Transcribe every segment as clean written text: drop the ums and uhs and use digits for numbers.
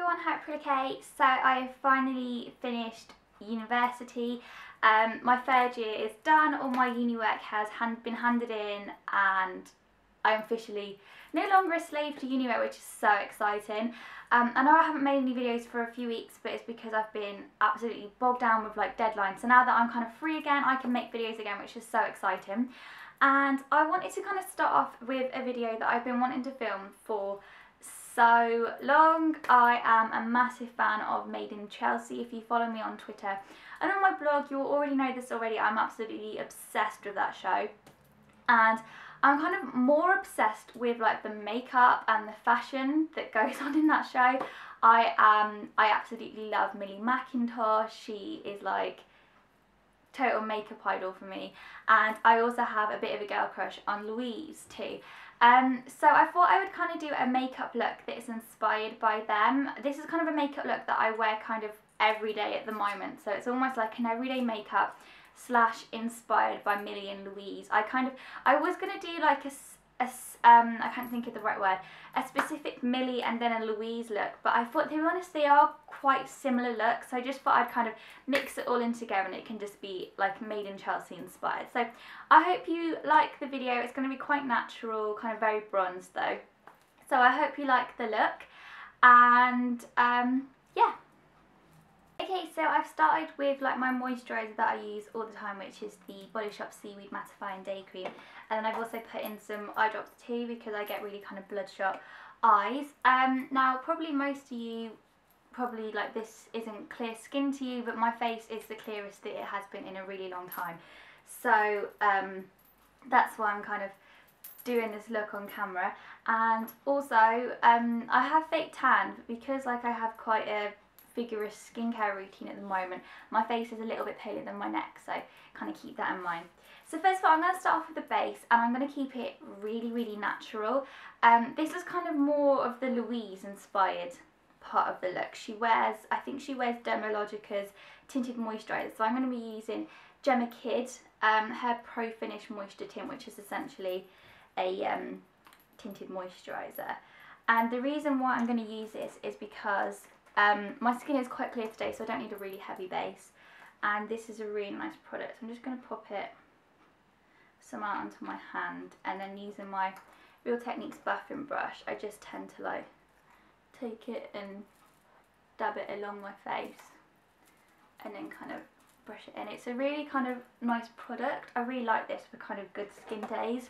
everyone, hope you're okay. So I have finally finished university. My third year is done, all my uni work has been handed in, and I'm officially no longer a slave to uni work, which is so exciting. I know I haven't made any videos for a few weeks, but it's because I've been absolutely bogged down with like deadlines. So now that I'm kind of free again, I can make videos again, which is so exciting. And I wanted to kind of start off with a video that I've been wanting to film for so long. I am a massive fan of Made in Chelsea. If you follow me on Twitter and on my blog, you will already know this already. I'm absolutely obsessed with that show, and I'm kind of more obsessed with like the makeup and the fashion that goes on in that show. I absolutely love Millie McIntosh. She is like total makeup idol for me, and I also have a bit of a girl crush on Louise too. So I thought I would kind of do a makeup look that is inspired by them. This is kind of a makeup look that I wear kind of every day at the moment, so it's almost like an everyday makeup slash inspired by Millie and Louise. I was gonna do like I can't think of the right word, a specific Millie and then a Louise look, but I thought, to be honest, they are quite similar looks, so I just thought I'd kind of mix it all in together and it can just be like Made in Chelsea inspired. So I hope you like the video. It's going to be quite natural, kind of very bronzed though, so I hope you like the look. And yeah. Okay, so I've started with like my moisturiser that I use all the time, which is the Body Shop Seaweed Mattifying Day Cream, and then I've also put in some eye drops too because I get really kind of bloodshot eyes. Now probably most of you like this isn't clear skin to you, but my face is the clearest that it has been in a really long time, so that's why I'm kind of doing this look on camera. And also I have fake tan because like I have quite a vigorous skincare routine at the moment. My face is a little bit paler than my neck, so kind of keep that in mind. So first of all, I'm going to start off with the base, and I'm going to keep it really natural. This is kind of more of the Louise inspired part of the look. I think she wears Dermalogica's tinted moisturiser, so I'm going to be using Jemma Kid, her Pro Finish Moisture Tint, which is essentially a tinted moisturiser. And the reason why I'm going to use this is because my skin is quite clear today, so I don't need a really heavy base, and this is a really nice product. I'm just going to pop it some out onto my hand, and then using my Real Techniques buffing brush, I just tend to like take it and dab it along my face and then kind of brush it in. It's a really kind of nice product. I really like this for kind of good skin days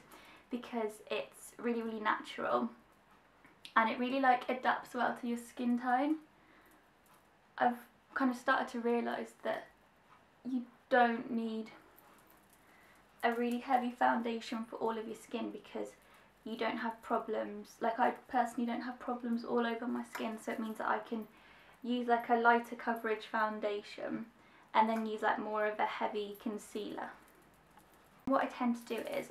because it's really natural and it really like adapts well to your skin tone. I've kind of started to realise that you don't need a really heavy foundation for all of your skin because you don't have problems. Like I personally don't have problems all over my skin, so it means that I can use like a lighter coverage foundation and then use like more of a heavy concealer. What I tend to do is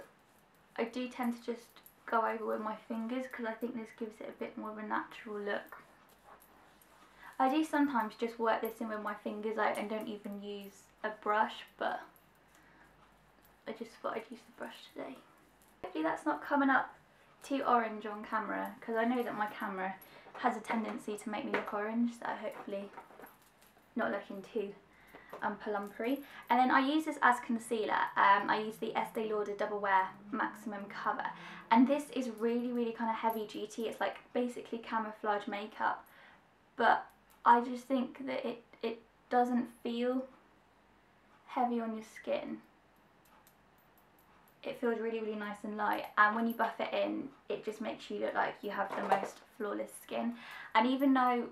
I do tend to just go over with my fingers because I think this gives it a bit more of a natural look. I do sometimes just work this in with my fingers out and don't even use a brush, but I just thought I'd use the brush today. Hopefully that's not coming up too orange on camera, because I know that my camera has a tendency to make me look orange, so hopefully not looking too plumpery. And then I use this as concealer. I use the Estee Lauder Double Wear Maximum Cover, and this is really kind of heavy duty. It's like basically camouflage makeup, but I just think that it doesn't feel heavy on your skin. It feels really nice and light, and when you buff it in, it just makes you look like you have the most flawless skin. And even though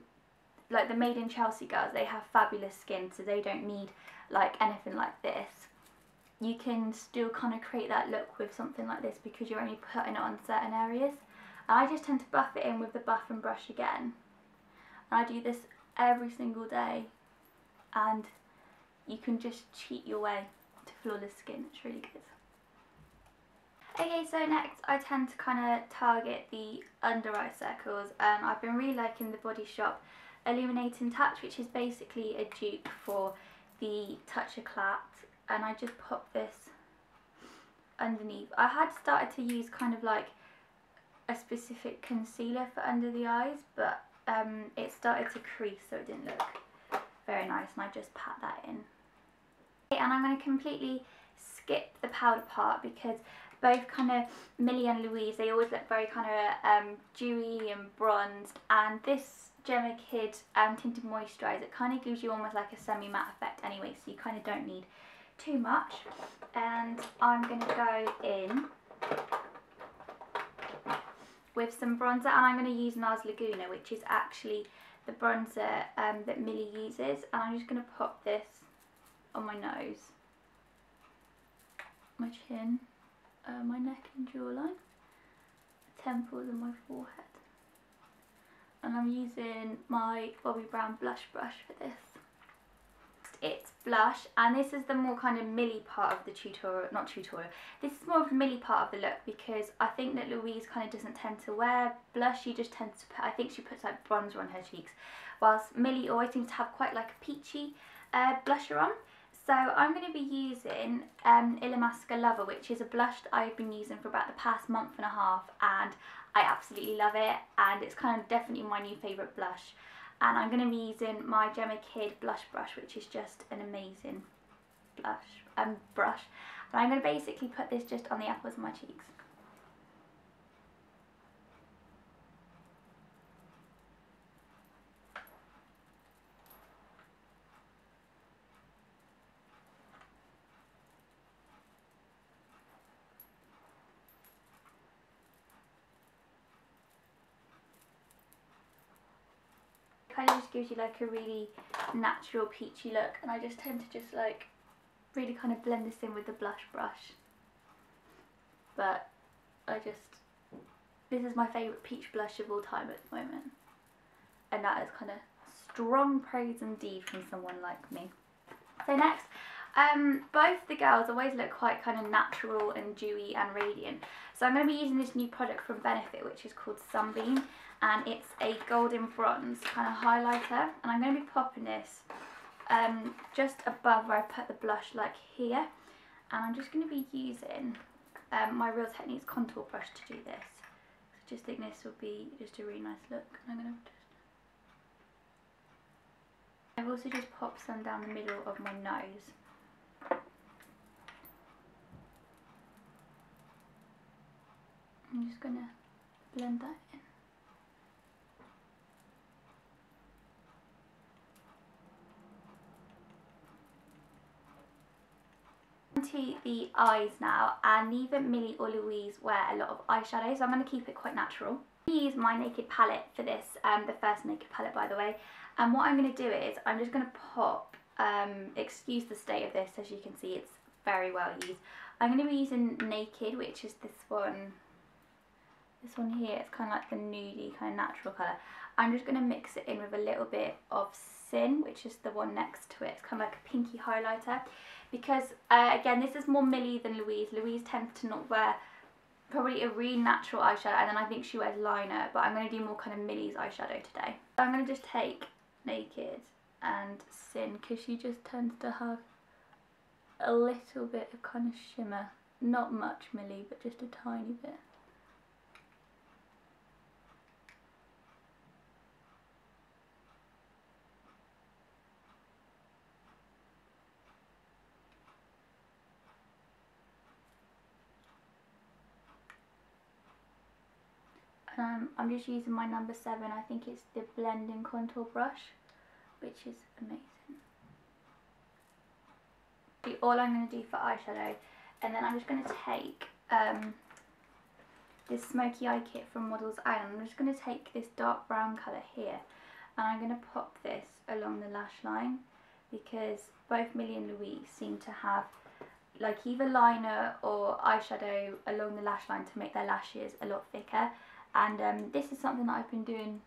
like the Made in Chelsea girls, they have fabulous skin, so they don't need like anything like this, you can still kind of create that look with something like this because you're only putting it on certain areas. And I just tend to buff it in with the buff and brush again, and I do this every single day, and you can just cheat your way to flawless skin. It's really good. Okay, so next I tend to kind of target the under eye circles. I've been really liking the Body Shop Illuminating Touch, which is basically a dupe for the Touch Eclat, and I just pop this underneath. I had started to use kind of like a specific concealer for under the eyes, but it started to crease, so it didn't look very nice, and I just pat that in. And I'm going to completely skip the powder part because both kind of Millie and Louise, they always look very kind of dewy and bronzed, and this Jemma Kid Tinted Moisturiser, it kind of gives you almost like a semi-matte effect anyway, so you kind of don't need too much. And I'm going to go in with some bronzer, and I'm going to use Nars Laguna, which is actually the bronzer that Millie uses, and I'm just going to pop this on my nose, my chin, my neck and jawline, temples and my forehead. And I'm using my Bobbi Brown blush brush for this. It's blush, and this is the more kind of Millie part of the tutorial, not tutorial, this is more of the Millie part of the look, because I think that Louise kind of doesn't tend to wear blush. She just tends to put, I think she puts like bronzer on her cheeks, whilst Millie always seems to have quite like a peachy blusher on. So I'm going to be using Illasmasqua Lover, which is a blush that I've been using for about the past month and a half, and I absolutely love it, and it's kind of definitely my new favourite blush. And I'm going to be using my Jemma Kid blush brush, which is just an amazing brush. And I'm going to basically put this just on the apples of my cheeks. Kind of just gives you like a really natural peachy look, and I just tend to just like really kind of blend this in with the blush brush. But this is my favourite peach blush of all time at the moment, and that is kind of strong praise indeed from someone like me. So next, both the girls always look quite kind of natural and dewy and radiant, so I'm going to be using this new product from Benefit, which is called Sunbeam, and it's a golden bronze kind of highlighter, and I'm going to be popping this just above where I put the blush, like here, and I'm just going to be using my Real Techniques contour brush to do this. I just think this will be just a really nice look. And I've also just popped some down the middle of my nose. I'm just going to blend that in. To the eyes now, and neither Millie or Louise wear a lot of eyeshadow, so I'm going to keep it quite natural. I use my Naked palette for this, the first Naked palette by the way, and what I'm going to do is I'm just going to pop, excuse the state of this, as you can see it's very well used. I'm going to be using Naked, which is this one here. It's kind of like the nudie kind of natural colour. I'm just going to mix it in with a little bit of Sin, which is the one next to it. It's kind of like a pinky highlighter, because again, this is more Millie than Louise. Louise tends to not wear probably a really natural eyeshadow, and then I think she wears liner, but I'm going to do more kind of Millie's eyeshadow today. So I'm going to just take Naked and Sin, because she just tends to have a little bit of kind of shimmer. Not much Millie, but just a tiny bit. I'm just using my number 7, I think it's the blending contour brush, which is amazing. All I'm going to do for eyeshadow, and then I'm just going to take this Smokey Eye Kit from Models Island. I'm just going to take this dark brown colour here, and I'm going to pop this along the lash line, because both Millie and Louise seem to have like either liner or eyeshadow along the lash line to make their lashes a lot thicker. And this is something that I've been doing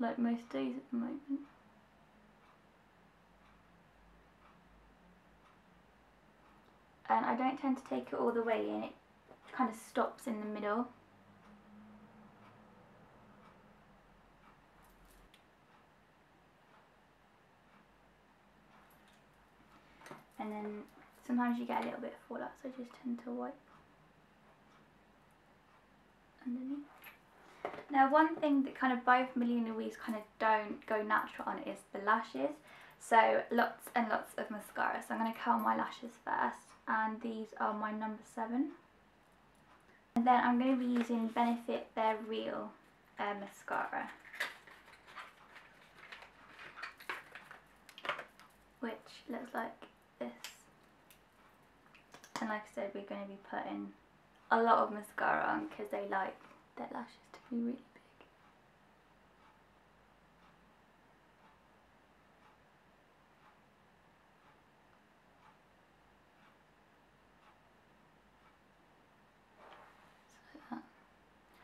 like most days at the moment. And I don't tend to take it all the way in, it kind of stops in the middle. And then sometimes you get a little bit of fallout, so I just tend to wipe underneath. Now one thing that kind of both Millie and Louise kind of don't go natural on is the lashes. So lots and lots of mascara. So I'm going to curl my lashes first, and these are my number 7. And then I'm going to be using Benefit They're Real mascara, which looks like this. And like I said, we're going to be putting a lot of mascara on because they like their lashes to be really big.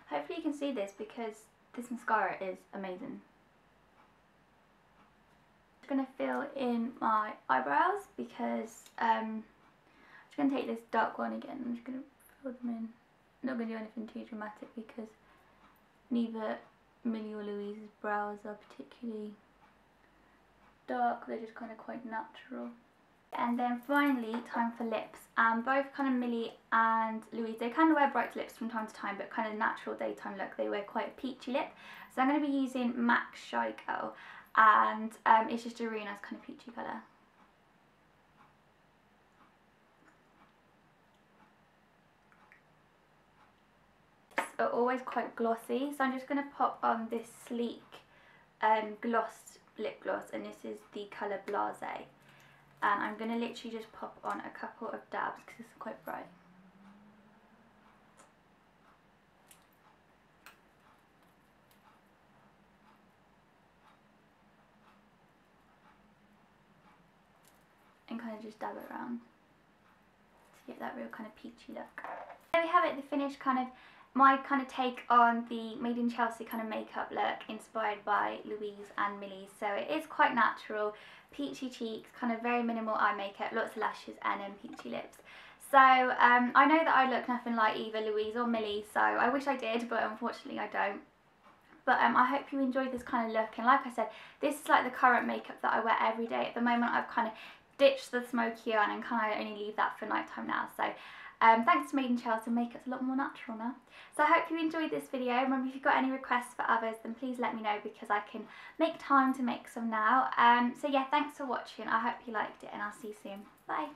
Hopefully you can see this because this mascara is amazing. I'm just going to fill in my eyebrows because I'm just going to take this dark one again. I'm just going to fill them in. I'm not going to do anything too dramatic because neither Millie or Louise's brows are particularly dark. They're just kind of quite natural. And then finally, time for lips. Both kind of Millie and Louise, they kind of wear bright lips from time to time, but kind of natural daytime look, they wear quite a peachy lip. So I'm going to be using MAC Shy Girl, and it's just a really nice kind of peachy colour. Are always quite glossy, so I'm just going to pop on this sleek gloss lip gloss, and this is the colour Blase. And I'm going to literally just pop on a couple of dabs because it's quite bright. And kind of just dab it around to get that real kind of peachy look. There we have it, the finished kind of, my kind of take on the Made in Chelsea kind of makeup look inspired by Louise and Millie. So it is quite natural, peachy cheeks, kind of very minimal eye makeup, lots of lashes and then peachy lips. So I know that I look nothing like either Louise or Millie, so I wish I did, but unfortunately I don't. But I hope you enjoyed this kind of look, and like I said, this is like the current makeup that I wear every day. At the moment I've kind of ditched the smoky on and kind of only leave that for nighttime now. So thanks to Made in Chelsea, makeup's a lot more natural now. So I hope you enjoyed this video. Remember, if you've got any requests for others, then please let me know because I can make time to make some now. So yeah, thanks for watching. I hope you liked it, and I'll see you soon. Bye.